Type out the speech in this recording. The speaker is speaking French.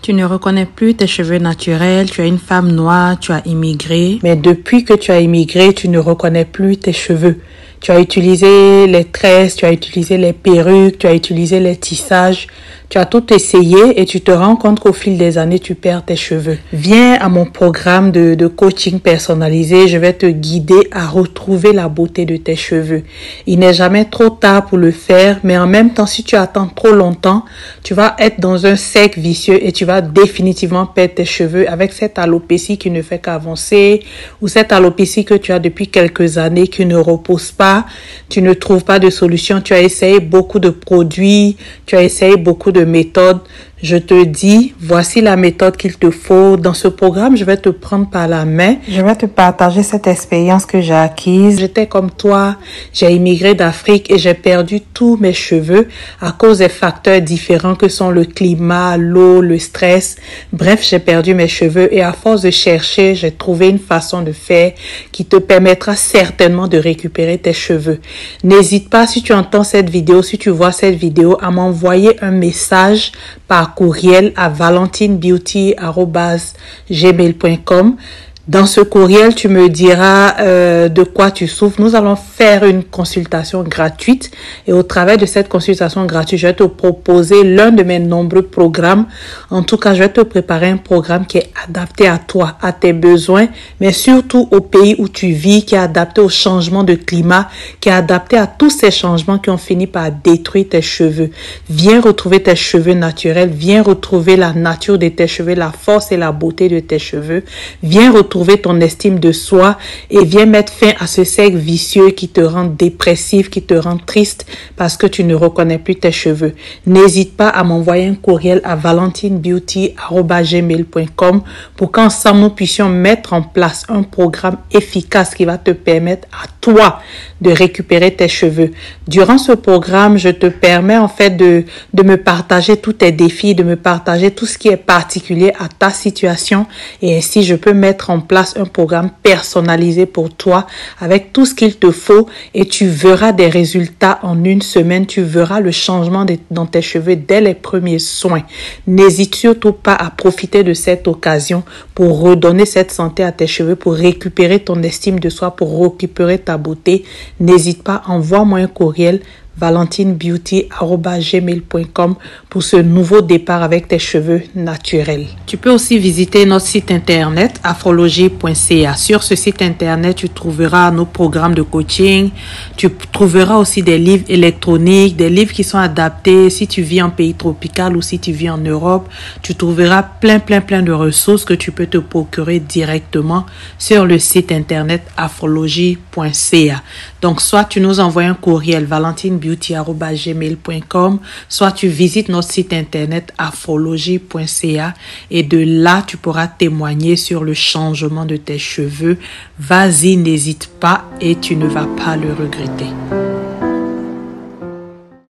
Tu ne reconnais plus tes cheveux naturels, tu es une femme noire, tu as immigré. Mais depuis que tu as immigré, tu ne reconnais plus tes cheveux. Tu as utilisé les tresses, tu as utilisé les perruques, tu as utilisé les tissages. Tu as tout essayé et tu te rends compte qu'au fil des années, tu perds tes cheveux. Viens à mon programme de coaching personnalisé. Je vais te guider à retrouver la beauté de tes cheveux. Il n'est jamais trop tard pour le faire, mais en même temps, si tu attends trop longtemps, tu vas être dans un cercle vicieux et tu vas définitivement perdre tes cheveux avec cette alopécie qui ne fait qu'avancer ou cette alopécie que tu as depuis quelques années qui ne repose pas. Tu ne trouves pas de solution. Tu as essayé beaucoup de produits, tu as essayé beaucoup de méthode. Je te dis, voici la méthode qu'il te faut. Dans ce programme, je vais te prendre par la main. Je vais te partager cette expérience que j'ai acquise. J'étais comme toi, j'ai immigré d'Afrique et j'ai perdu tous mes cheveux à cause des facteurs différents que sont le climat, l'eau, le stress. Bref, j'ai perdu mes cheveux et à force de chercher, j'ai trouvé une façon de faire qui te permettra certainement de récupérer tes cheveux. N'hésite pas, si tu entends cette vidéo, si tu vois cette vidéo, à m'envoyer un message par courriel à valentinbeauty@gmail.com. Dans ce courriel, tu me diras de quoi tu souffres. Nous allons faire une consultation gratuite et au travers de cette consultation gratuite, je vais te proposer l'un de mes nombreux programmes. En tout cas, je vais te préparer un programme qui est adapté à toi, à tes besoins, mais surtout au pays où tu vis, qui est adapté au changement de climat, qui est adapté à tous ces changements qui ont fini par détruire tes cheveux. Viens retrouver tes cheveux naturels, viens retrouver la nature de tes cheveux, la force et la beauté de tes cheveux. Viens retrouver ton estime de soi et viens mettre fin à ce cercle vicieux qui te rend dépressif, qui te rend triste parce que tu ne reconnais plus tes cheveux. N'hésite pas à m'envoyer un courriel à valentinbeauty@gmail.com pour qu'ensemble nous puissions mettre en place un programme efficace qui va te permettre à toi de récupérer tes cheveux. Durant ce programme, je te permets en fait de me partager tous tes défis, de me partager tout ce qui est particulier à ta situation et ainsi je peux mettre en place un programme personnalisé pour toi avec tout ce qu'il te faut et tu verras des résultats en une semaine. Tu verras le changement dans tes cheveux dès les premiers soins. N'hésite surtout pas à profiter de cette occasion pour redonner cette santé à tes cheveux, pour récupérer ton estime de soi, pour récupérer ta beauté. N'hésite pas, envoie-moi un courriel valentinbeauty@gmail.com pour ce nouveau départ avec tes cheveux naturels. Tu peux aussi visiter notre site internet astrologie.ca. Sur ce site internet, tu trouveras nos programmes de coaching. Tu trouveras aussi des livres électroniques, des livres qui sont adaptés si tu vis en pays tropical ou si tu vis en Europe. Tu trouveras plein de ressources que tu peux te procurer directement sur le site internet astrologie.ca. Donc, soit tu nous envoies un courriel valentinbeauty@gmail.com, soit tu visites notre site internet astrologie.ca et de là, tu pourras témoigner sur le changement de tes cheveux. Vas-y, n'hésite pas et tu ne vas pas le regretter.